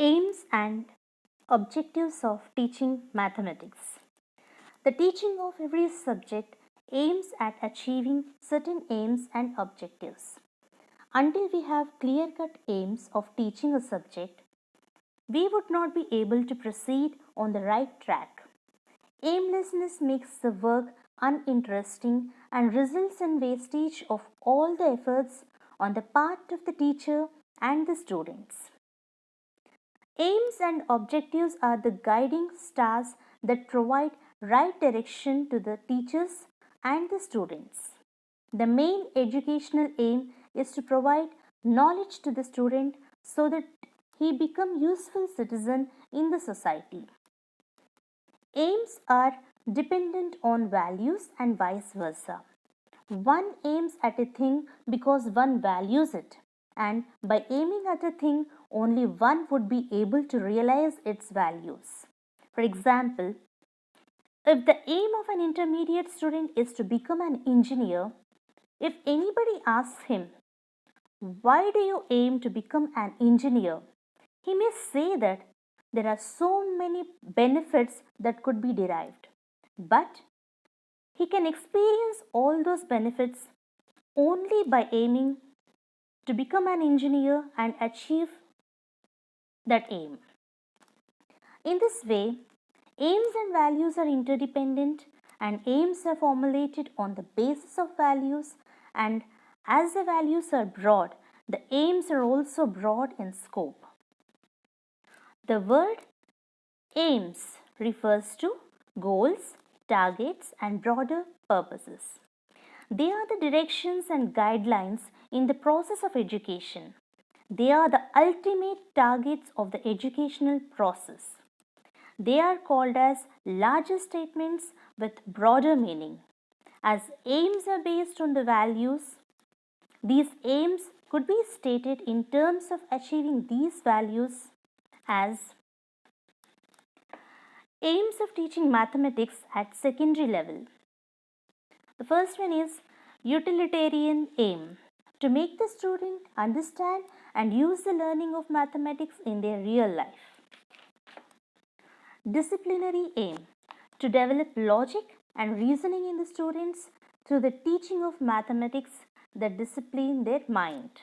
Aims and objectives of teaching mathematics. The teaching of every subject aims at achieving certain aims and objectives. Until we have clear cut aims of teaching a subject, we would not be able to proceed on the right track. Aimlessness makes the work uninteresting and results in wastage of all the efforts on the part of the teacher and the students. Aims and objectives are the guiding stars that provide right direction to the teachers and the students. The main educational aim is to provide knowledge to the student so that he become useful citizen in the society. Aims are dependent on values and vice versa. One aims at a thing because one values it, and by aiming at a thing, only one would be able to realize its values. For example, if the aim of an intermediate student is to become an engineer, if anybody asks him, "Why do you aim to become an engineer?" he may say that there are so many benefits that could be derived, but he can experience all those benefits only by aiming to become an engineer and achieve that aim. In this way, aims and values are interdependent, and aims are formulated on the basis of values, and as the values are broad, the aims are also broad in scope. The word aims refers to goals, targets, and broader purposes. They are the directions and guidelines in the process of education. They are the ultimate targets of the educational process. They are called as larger statements with broader meaning. As aims are based on the values, these aims could be stated in terms of achieving these values as aims of teaching mathematics at secondary level. The first one is utilitarian aim, to make the student understand and use the learning of mathematics in their real life. Disciplinary aim, to develop logic and reasoning in the students through the teaching of mathematics that discipline their mind.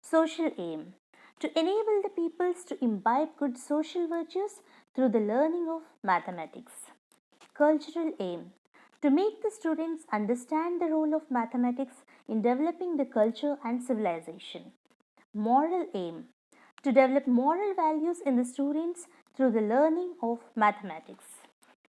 Social aim, to enable the peoples to imbibe good social virtues through the learning of mathematics. Cultural aim, to make the students understand the role of mathematics in developing the culture and civilization. Moral aim, to develop moral values in the students through the learning of mathematics.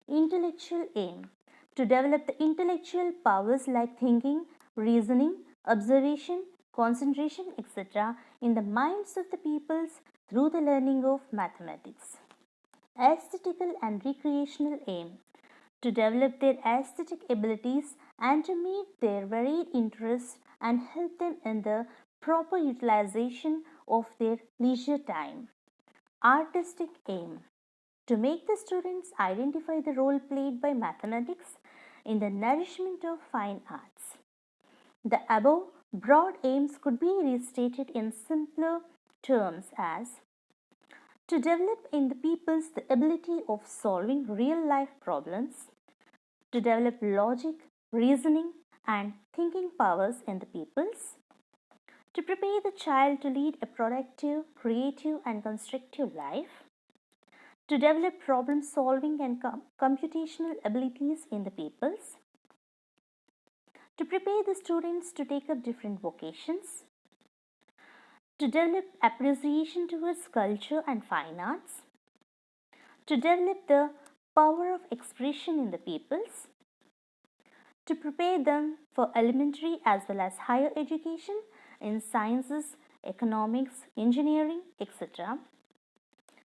Intellectual aim, to develop the intellectual powers like thinking, reasoning, observation, concentration, etc. in the minds of the peoples through the learning of mathematics. Aesthetical and recreational aim, to develop their aesthetic abilities and to meet their varied interests and help them in the proper utilization of their leisure time. Artistic aim, to make the students identify the role played by mathematics in the nourishment of fine arts. The above broad aims could be restated in simpler terms as to develop in the peoples the ability of solving real life problems, to develop logic, reasoning, and thinking powers in the peoples, to prepare the child to lead a productive, creative, and constructive life, to develop problem solving and computational abilities in the peoples, to prepare the students to take up different vocations, to develop appreciation towards culture and fine arts, to develop the power of expression in the peoples, to prepare them for elementary as well as higher education in sciences, economics, engineering, etc.,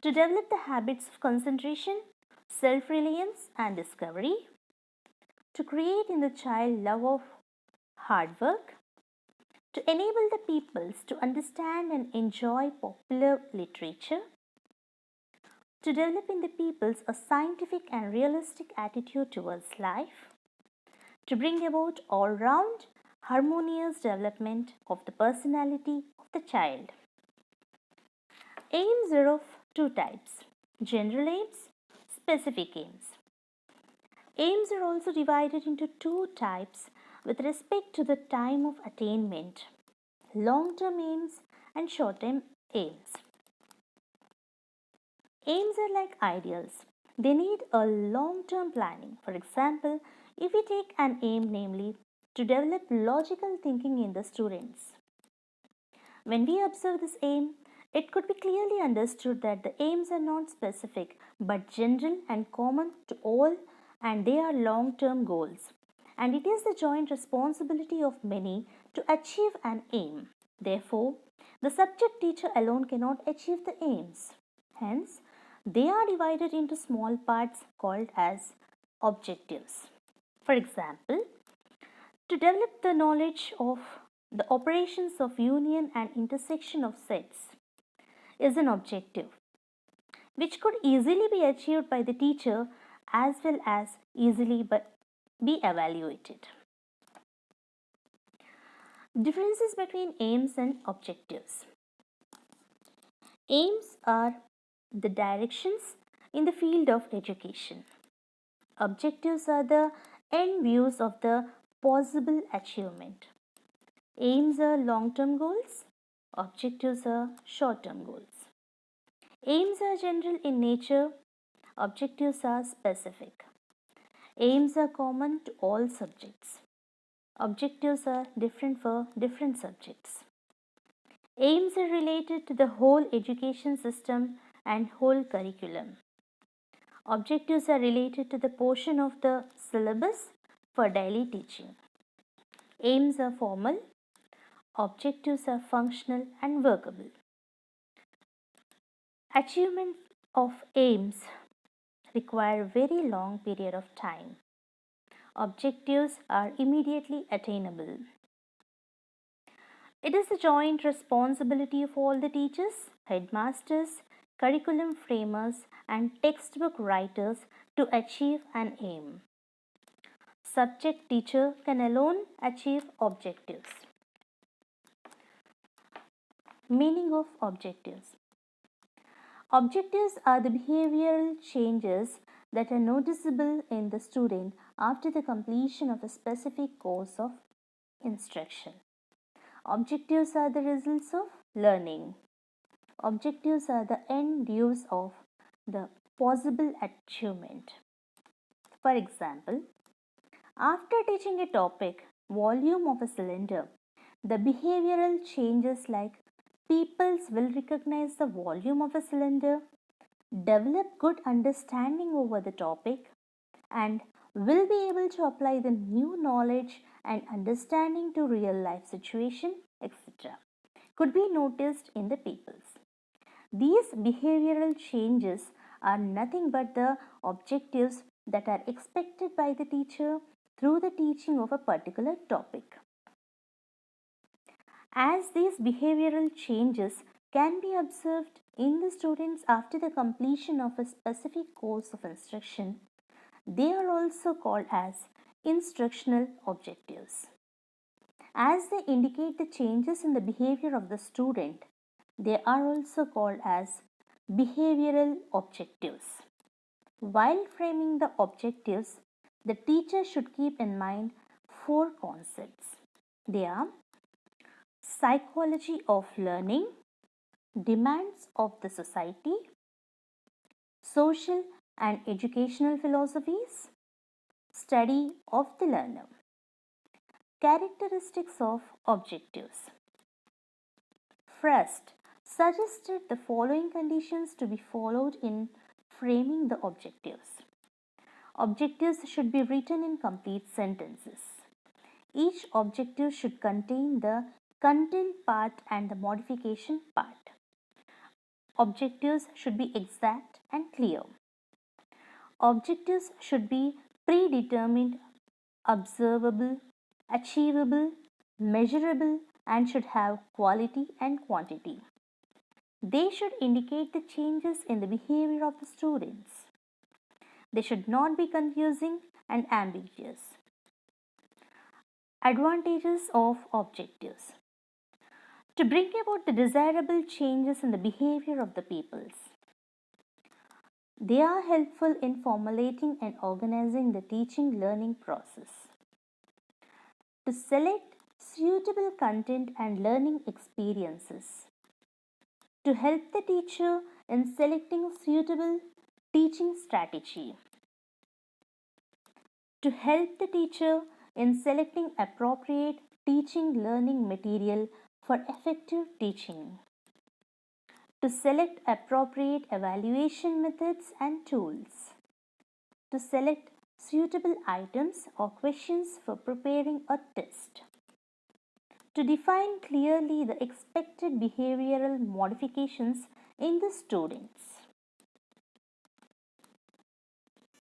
to develop the habits of concentration, self-reliance, and discovery, to create in the child love of hard work, to enable the peoples to understand and enjoy popular literature, to develop in the peoples a scientific and realistic attitude towards life, to bring about all-round harmonious development of the personality of the child. Aims are of two types: general aims, specific aims. Aims are also divided into two types with respect to the time of attainment: long term aims and short term aims. Aims are like ideals, they need a long term planning. For example, if we take an aim, namely to develop logical thinking in the students, when we observe this aim, it could be clearly understood that the aims are not specific but general and common to all, and they are long term goals. And it is the joint responsibility of many to achieve an aim. Therefore, the subject teacher alone cannot achieve the aims. Hence, they are divided into small parts called as objectives. For example, to develop the knowledge of the operations of union and intersection of sets is an objective which could easily be achieved by the teacher as well as easily be evaluated. Differences between aims and objectives. Aims are the directions in the field of education. Objectives are the end views of the possible achievement. Aims are long-term goals, objectives are short-term goals. Aims are general in nature, objectives are specific. Aims are common to all subjects. Objectives are different for different subjects. Aims are related to the whole education system and whole curriculum. Objectives are related to the portion of the syllabus for daily teaching. Aims are formal, objectives are functional and workable. Achievement of aims require very long period of time. Objectives are immediately attainable. It is the joint responsibility of all the teachers, headmasters, curriculum framers, and textbook writers to achieve an aim. Subject teacher can alone achieve objectives. Meaning of objectives. Objectives are the behavioral changes that are noticeable in the student after the completion of a specific course of instruction. Objectives are the results of learning. Objectives are the end use of the possible achievement. For example, after teaching a topic, volume of a cylinder, the behavioral changes like peoples will recognize the volume of a cylinder, develop good understanding over the topic, and will be able to apply the new knowledge and understanding to real life situation, etc. could be noticed in the peoples. These behavioral changes are nothing but the objectives that are expected by the teacher through the teaching of a particular topic. As these behavioral changes can be observed in the students after the completion of a specific course of instruction, they are also called as instructional objectives. As they indicate the changes in the behavior of the student, they are also called as behavioral objectives. While framing the objectives, the teacher should keep in mind four concepts. They are psychology of learning, demands of the society, social and educational philosophies, study of the learner. Characteristics of objectives. First, suggested the following conditions to be followed in framing the objectives. Objectives should be written in complete sentences. Each objective should contain the content part and the modification part. Objectives should be exact and clear. Objectives should be predetermined, observable, achievable, measurable, and should have quality and quantity. They should indicate the changes in the behavior of the students. They should not be confusing and ambiguous. Advantages of objectives. to bring about the desirable changes in the behavior of the peoples. They are helpful in formulating and organizing the teaching learning process. To select suitable content and learning experiences. To help the teacher in selecting suitable teaching strategy. To help the teacher in selecting appropriate teaching learning material for effective teaching. To select appropriate evaluation methods and tools. To select suitable items or questions for preparing a test. To define clearly the expected behavioral modifications in the students.